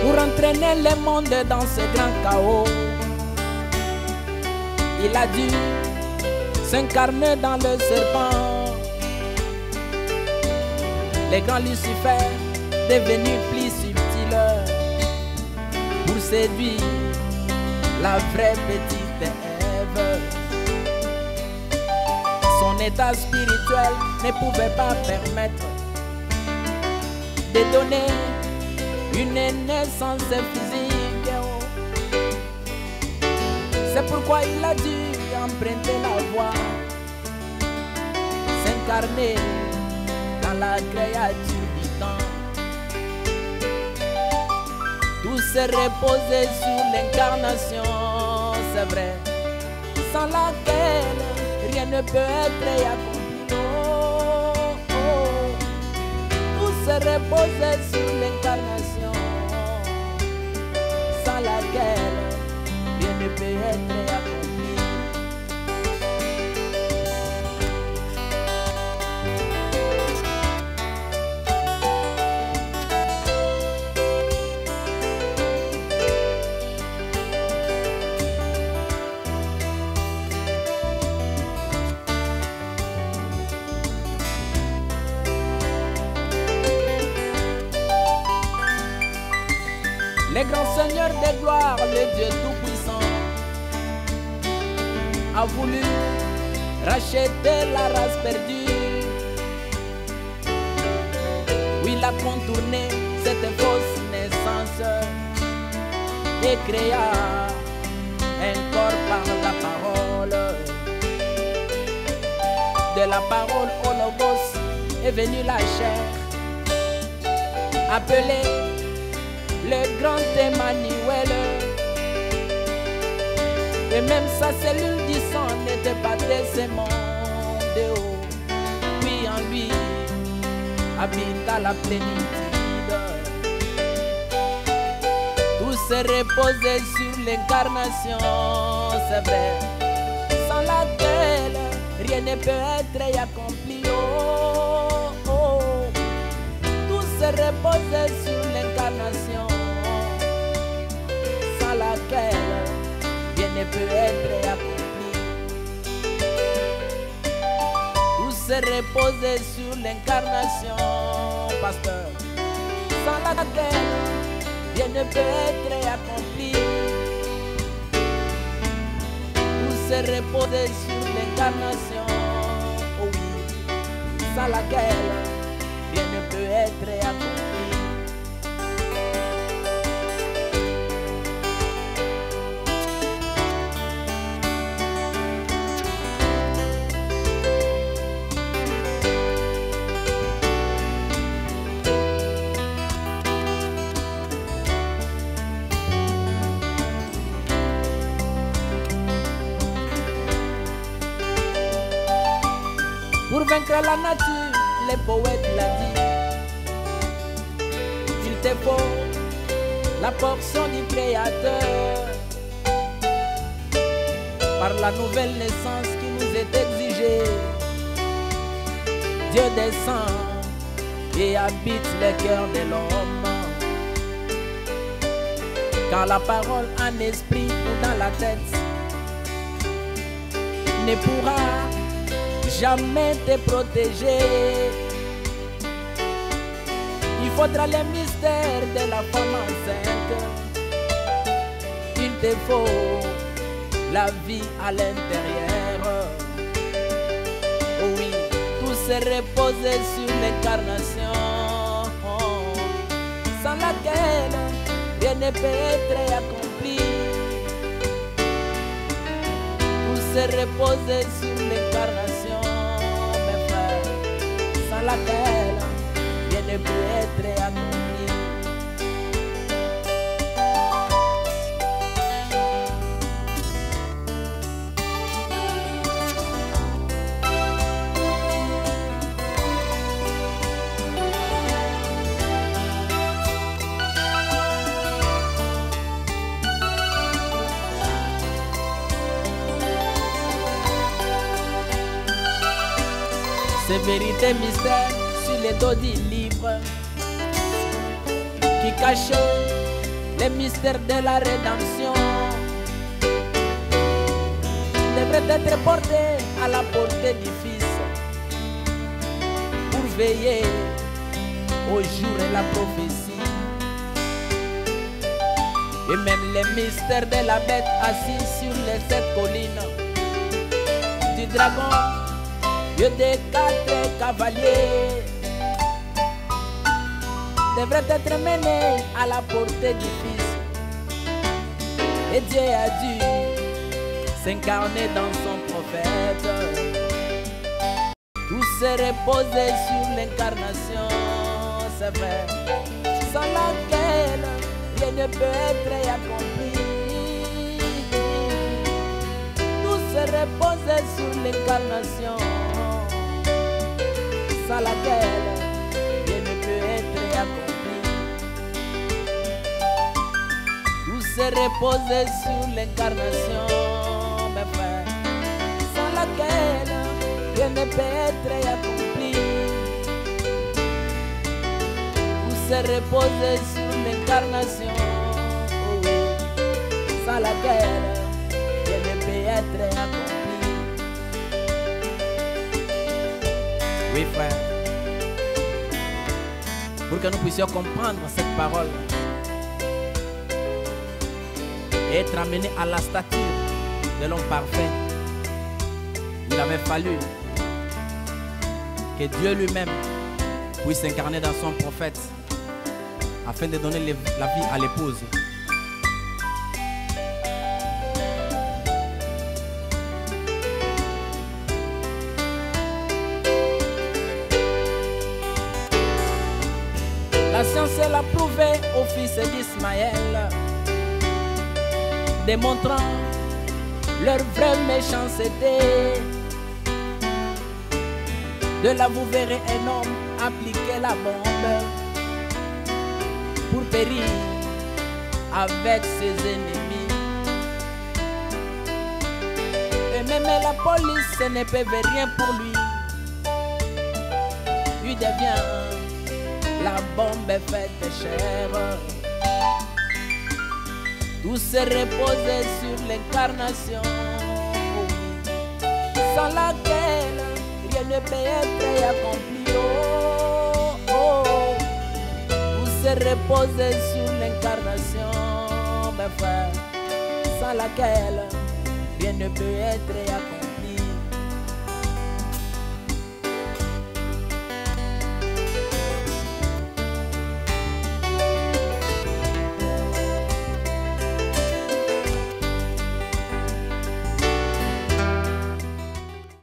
pour entraîner le monde dans ce grand chaos. Il a dû s'incarner dans le serpent. Le grand Lucifer devenu plus subtil pour séduire la vraie petite Ève. Son état spirituel ne pouvait pas permettre de donner une naissance physique. C'est pourquoi il a dû emprunter la voie, s'incarner dans la créature du temps. Tout se reposait sur l'incarnation, c'est vrai, sans laquelle rien ne peut être accompli. Oh, oh. Tout se reposait sur l'incarnation, sans laquelle rien ne peut être accompli. Le grand Seigneur des gloires, le Dieu tout-puissant, a voulu racheter la race perdue. Oui, il a contourné cette fausse naissance et créa un corps par la parole. De la parole au logos est venue la chair, appelée le grand Emmanuel. Et même sa cellule du sang n'était pas de ce monde. Puis en lui habita la plénitude. Tout se reposait sur l'incarnation, c'est vrai, sans laquelle rien ne peut être accompli. Oh, oh. Tout se reposait sur l'incarnation, sans laquelle rien ne peut être accompli. Tout se reposait sur l'incarnation, pasteur, sans laquelle rien ne peut être accompli. Tout se reposait sur l'incarnation, oh oui, sans laquelle rien ne peut être accompli. Pour vaincre la nature, les poètes l'ont dit, il te faut la portion du Créateur. Par la nouvelle naissance qui nous est exigée, Dieu descend et habite le cœur de l'homme. Car la parole en esprit ou dans la tête ne pourra jamais te protéger. Il faudra le mystère de la femme enceinte. Il te faut la vie à l'intérieur. Oh oui, tout se repose sur l'incarnation, sans laquelle rien ne peut être accompli. Tout se repose sur l'incarnation, mes frères, sans laquelle rien ne peut être accompli. Ces vérités mystères sur les dos du livre qui cachait les mystères de la rédemption devraient être portés à la portée du Fils pour veiller au jour et la prophétie. Et même les mystères de la bête assise sur les 7 collines, du dragon, Dieu des 4 cavaliers, devraient être menés à la portée du Fils. Et Dieu a dû s'incarner dans son prophète. Tout se reposait sur l'incarnation, c'est vrai, sans laquelle rien ne peut être accompli. Tout se reposait sur l'incarnation, sans laquelle rien ne peut être accompli. Tout se reposait sur l'incarnation, mes frères, sans laquelle rien ne peut être accompli. Tout se reposait sur l'incarnation, oh oui, sans laquelle rien ne peut être accompli. Oui, frère, pour que nous puissions comprendre cette parole et être amenés à la stature de l'homme parfait, il avait fallu que Dieu lui-même puisse s'incarner dans son prophète afin de donner la vie à l'épouse. La science l'a prouvé au fils d'Ismaël, démontrant leur vraie méchanceté. De là vous verrez un homme appliquer la bombe pour périr avec ses ennemis. Et même la police ne peut rien pour lui. Il devient la bombe faite chair. Tout se repose sur l'incarnation, sans laquelle rien ne peut être accompli. Oh, oh. Tout se repose sur l'incarnation, mes frères, sans laquelle rien ne peut être